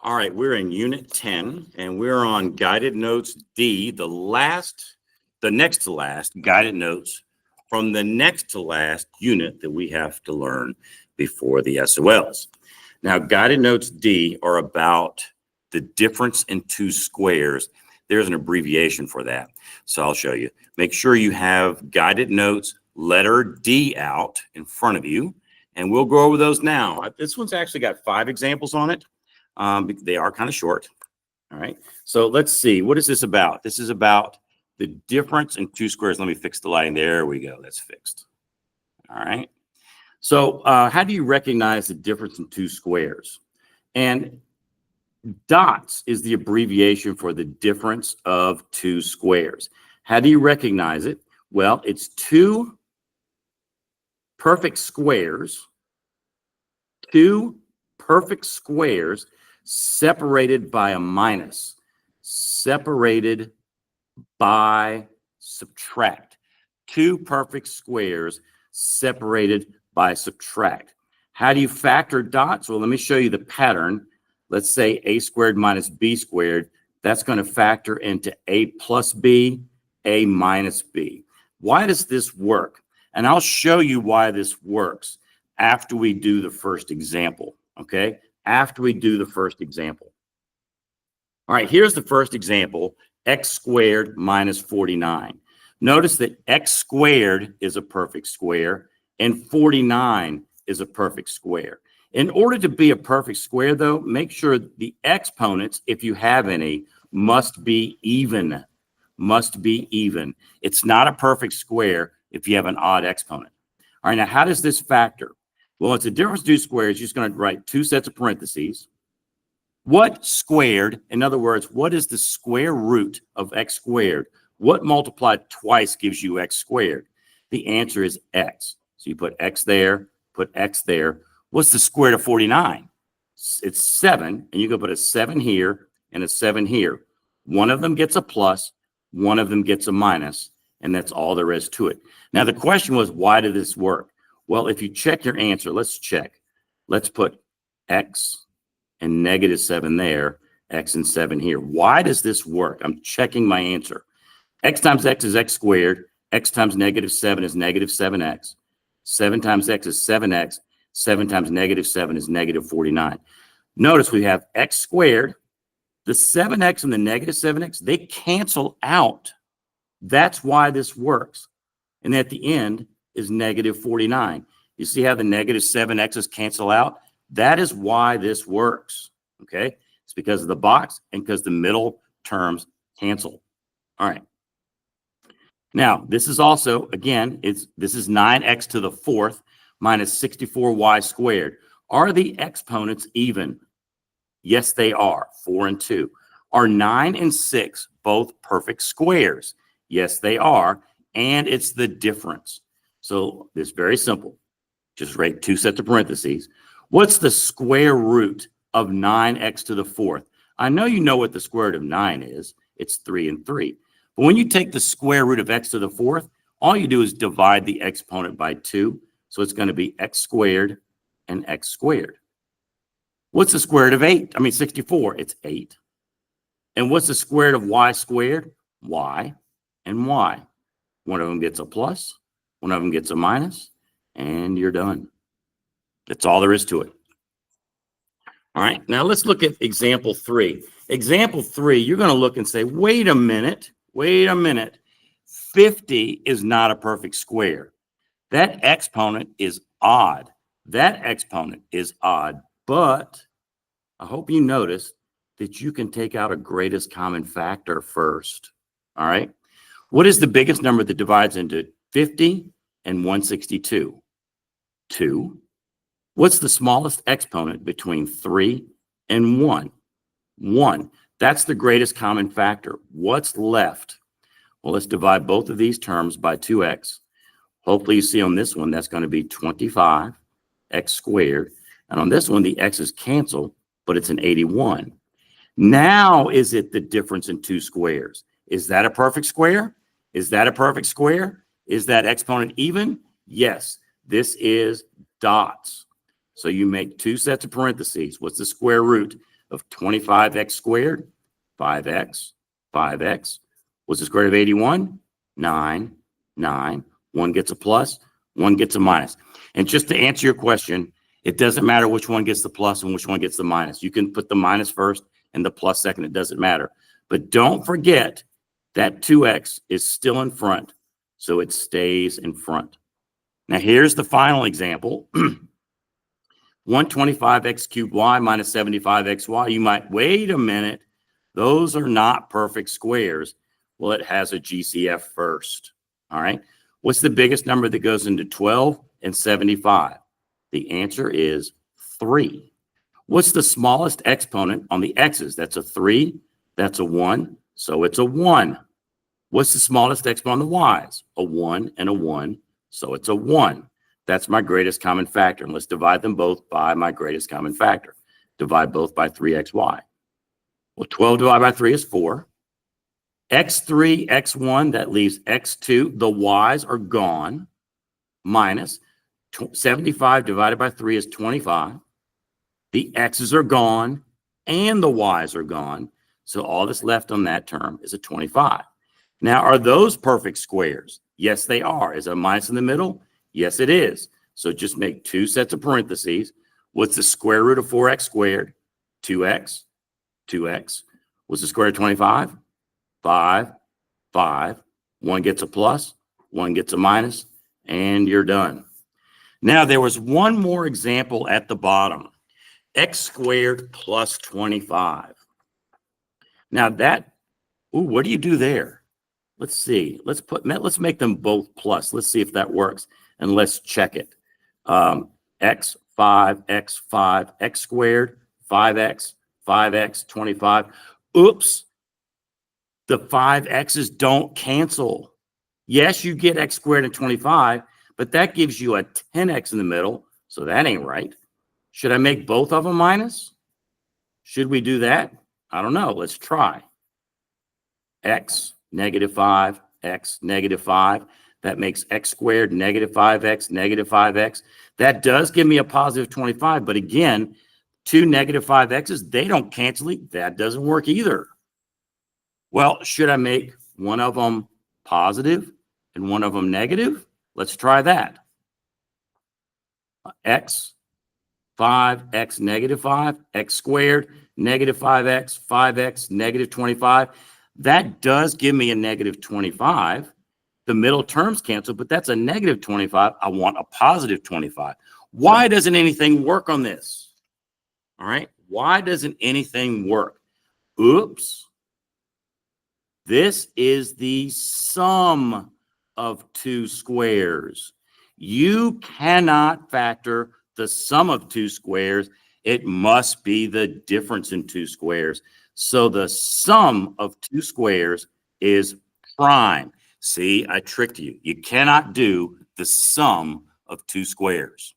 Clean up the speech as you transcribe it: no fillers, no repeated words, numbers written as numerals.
All right, we're in Unit 10, and we're on Guided Notes D, the next to last guided notes from the next to last unit that we have to learn before the SOLs. Now, Guided Notes D are about the difference in two squares. There's an abbreviation for that, so I'll show you. Make sure you have Guided Notes letter D out in front of you, and we'll go over those now. This one's actually got 5 examples on it. They are kind of short. All right. So let's see. What is this about? This is about the difference in two squares. Let me fix the lighting. There we go. That's fixed. All right. So how do you recognize the difference in two squares? And dots is the abbreviation for the difference of two squares. How do you recognize it? Well, it's two perfect squares, separated by a minus, separated by subtract. Two perfect squares separated by subtract. How do you factor dots? Well, let me show you the pattern. Let's say a squared minus b squared. That's going to factor into a plus b, a minus b. Why does this work? And I'll show you why this works after we do the first example, okay? After we do the first example. All right, here's the first example, x squared minus 49. Notice that x squared is a perfect square and 49 is a perfect square. In order to be a perfect square, though, make sure the exponents, if you have any, must be even. Must be even. It's not a perfect square if you have an odd exponent. All right, now how does this factor? Well, it's a difference of two squares. You're just going to write two sets of parentheses. What squared, in other words, what is the square root of x squared? What multiplied twice gives you x squared? The answer is x. So you put x there, put x there. What's the square root of 49? It's 7, and you can put a 7 here and a 7 here. One of them gets a plus, one of them gets a minus, and that's all there is to it. Now, the question was, why did this work? Well, if you check your answer, let's check. Let's put x and negative 7 there, x and 7 here. Why does this work? I'm checking my answer. X times x is x squared. X times negative 7 is negative 7x. 7 times x is 7x. 7 times negative 7 is negative 49. Notice we have x squared. The 7x and the negative 7x, they cancel out. That's why this works. And at the end is negative 49. You see how the negative 7x's cancel out? That is why this works, okay? It's because of the box and because the middle terms cancel. All right. Now, this is also, again, this is 9x to the 4th minus 64y squared. Are the exponents even? Yes, they are, 4 and 2. Are 9 and 6 both perfect squares? Yes, they are, and it's the difference. So it's very simple. Just write two sets of parentheses. What's the square root of 9x to the 4th? I know you know what the square root of 9 is. It's 3 and 3. But when you take the square root of x to the 4th, all you do is divide the exponent by 2. So it's going to be x squared and x squared. What's the square root of 64? It's 8. And what's the square root of y squared? Y and y. One of them gets a plus, one of them gets a minus, and you're done. That's all there is to it. All right, now let's look at example 3. Example 3, you're going to look and say, wait a minute. 50 is not a perfect square. That exponent is odd. But I hope you notice that you can take out a greatest common factor first. All right. What is the biggest number that divides into 50 and 162? 2. What's the smallest exponent between 3 and 1? 1. That's the greatest common factor. What's left? Well, let's divide both of these terms by 2x. Hopefully you see on this one, that's going to be 25x squared. And on this one, the x's cancel, but it's an 81. Now, is it the difference in two squares? Is that a perfect square? Is that exponent even? Yes, this is dots. So you make two sets of parentheses. What's the square root of 25x squared? 5x, 5x. What's the square root of 81? 9, 9. One gets a plus, one gets a minus. And just to answer your question, it doesn't matter which one gets the plus and which one gets the minus. You can put the minus first and the plus second. It doesn't matter. But don't forget that 2x is still in front, so it stays in front. Now, here's the final example. 125x cubed y minus 75xy. You might, wait a minute. Those are not perfect squares. Well, it has a GCF first. All right. What's the biggest number that goes into 12 and 75? The answer is 3. What's the smallest exponent on the x's? That's a 3. That's a 1. So it's a 1. What's the smallest exponent on the y's? A 1 and a 1. So it's a 1. That's my greatest common factor. And let's divide them both by my greatest common factor. Divide both by 3xy. Well, 12 divided by 3 is 4. x3, x1, that leaves x2. The y's are gone. Minus 75 divided by 3 is 25. The x's are gone and the y's are gone. So all that's left on that term is a 25. Now, are those perfect squares? Yes, they are. Is a minus in the middle? Yes, it is. So just make 2 sets of parentheses. What's the square root of 4x squared? 2x. 2x. What's the square root of 25? 5. 5. One gets a plus, one gets a minus, and you're done. Now, there was one more example at the bottom. X squared plus 25. Now that, what do you do there? Let's see. Let's make them both plus. Let's see if that works, and let's check it. X, 5, x 5, x squared, 5x, 5x, 25. Oops. The 5x's don't cancel. Yes, you get x squared and 25, but that gives you a 10x in the middle, so that ain't right. Should I make both of them minus? Should we do that? I don't know. Let's try. X, negative 5, x, negative 5. That makes x squared, negative 5x, negative 5x. That does give me a positive 25, but again, 2 negative 5x's, they don't cancel it. That doesn't work either. Well, should I make one of them positive and one of them negative? Let's try that. X, 5x, negative 5, x squared, negative 5x, 5x, negative 25. That does give me a negative 25. The middle terms cancel, but that's a negative 25. I want a positive 25. Why doesn't anything work on this? All right. Why doesn't anything work? Oops. This is the sum of 2 squares. You cannot factor the sum of 2 squares. It must be the difference in 2 squares. So the sum of 2 squares is prime. See, I tricked you. You cannot do the sum of 2 squares.